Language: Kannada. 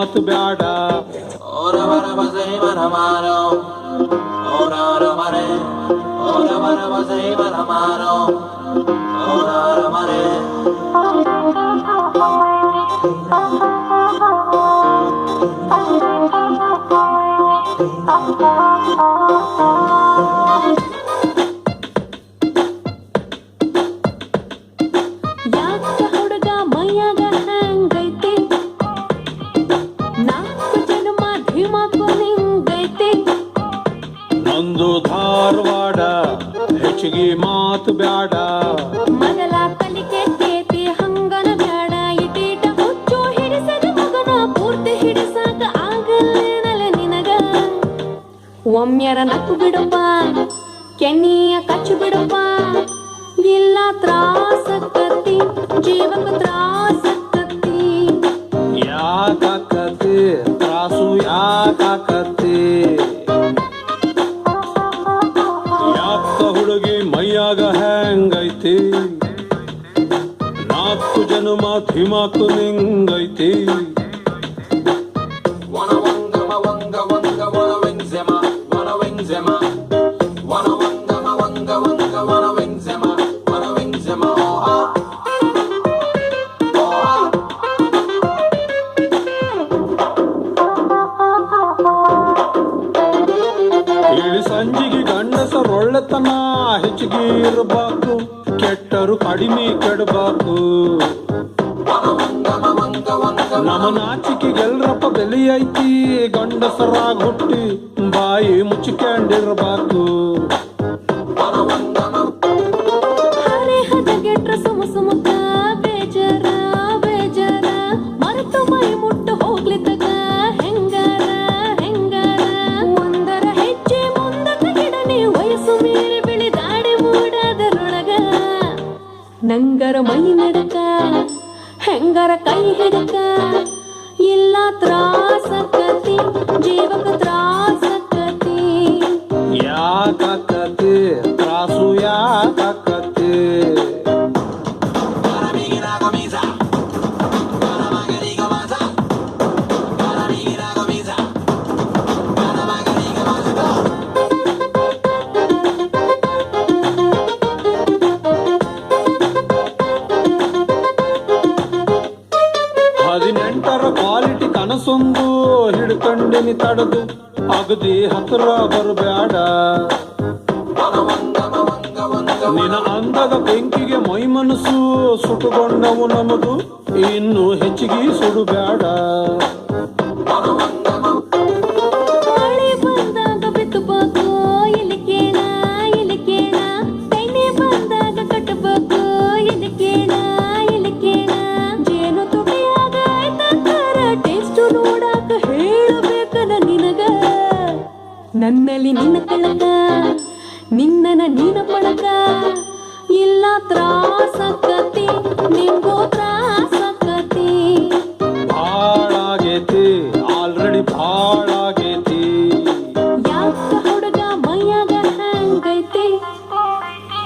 ಮಾತು ಬ್ಯಾಡ. ನಂದು ಧಾರವಾಡ ಹೆಚ್ಚಿಗೆ ಮಾತು ಬ್ಯಾಡ. ಮೊದಲ ಕಲಿಕೆ ಕೇತಿ ಹಂಗನ ಬ್ಯಾಡ. ಇಟೀಟ ಹುಚ್ಚು ಹಿಡಿಸದ ಮಗನ ಪೂರ್ತಿ ಹಿಡಿಸಾಕ ಆಗಲ್ಲೇನಲ್ಲ ನಿನಗ. ಒಮ್ಮೆರ ನಕ್ಕು ಬಿಡಪ್ಪ, ಕೆಣ್ಣಿಯ ಕಚ್ಚು ಬಿಡಪ್ಪ. ಇಲ್ಲ ತ್ರಾಸಕ್ಕತಿ, ಜೀವಕ ತ್ರಾಸಕ್ಕತಿ. ಯಾಕಾಕತಿ ತ್ರಾಸು ಯಾಕಾಕತಿ? ಯಾಕ ಹುಡುಗಿ ಮೈಯಾಗ ಹೆಂಗೈತಿ? 4 ಜನ್ಮ ಧಿಮಾಕು ನಿಂಗೈತಿ. ಸಂಜಿಗೆ ಗಂಡಸರೊಳ್ಳೆತನ ಹೆಚ್ಚಿಗೆ ಇರಬೇಕು, ಕೆಟ್ಟರು ಕಡಿಮೆ ಕೆಡಬೇಕು. ನಮ್ಮ ನಾಚಿಕೆಗೆಲ್ರಪ್ಪ ಬೆಲೆ ಐತಿ, ಗಂಡಸರಾಗ ಹುಟ್ಟಿ ಬಾಯಿ ಮುಚ್ಚಿಕೊಂಡಿರ್ಬೇಕು. ಬೇಜಾರ ಬೇಜಾರ ಮರೆತು ಮೈ ಮುಟ್ಟು ಹೋಗ್ಲಿದ್ದಾಗ ಹೆಂಗಾರ ಹೆಂಗಾರ. ಒಂದರ ಹೆಜ್ಜೆ ಮುಂದಕ್ಕೆ ಗಿಡನೆ ವಯಸ್ಸು ಮೀರಿ ಬಿಳಿದಾಡಿ ಮೂಡದರೊಳಗ. ನಂಗರ ಮೈ ನಡಕ ಹೆಂಗರ ಕೈ ಹಿಡಕ. ಇಲ್ಲ ತ್ರಾಸಕತಿ, ಜೀವಕ ತ್ರಾಸಕತಿ. ಯಾಕಾಕತಿ ತ್ರಾಸು ಯಾಕಾಕತಿ? ಹದಿನೆಂಟರ ಕ್ವಾಲಿಟಿ ಕನಸೊಂದು ಹಿಡ್ಕಂಡಿನಿ ತಡೆದು, ಅಗದಿ ಹತ್ರ ಬರಬ್ಯಾಡ. ನಿನ್ನ ಅಂದದ ಬೆಂಕಿಗೆ ಮೈ ಮನಸ್ಸು ಸುಟ್ಟುಕೊಂಡವು ನಮದು, ಇನ್ನು ಹೆಚ್ಚಿಗೆ ಸುಡುಬ್ಯಾಡ. ಮಳೆ ಬಂದಾಗ ಬಿತ್ತಬೇಕು ಇಲಿಕೇನ ಇಲಿಕೇನ. ತೆನೆ ಬಂದಾಗ ಕಟ್ಟಬೇಕು ಇಲಿಕೇನ ಇಲಿಕೇನ. ಜೇನು ತುಟಿಯಾಗ ಆಯ್ತಾರ ಟೇಸ್ಟ್ ನೋಡಾಕ ಹೇಳಬೇಕನ ನಿನಗ. ನನ್ನಲ್ಲಿ ನಿನ್ನ ಕಳಕ, ನಿನ್ನನ ನೀನ ಪಳಕ. ಇಲ್ಲ ತ್ರಾಸಕತಿ, ನಿಂಗೋ ತ್ರಾಸ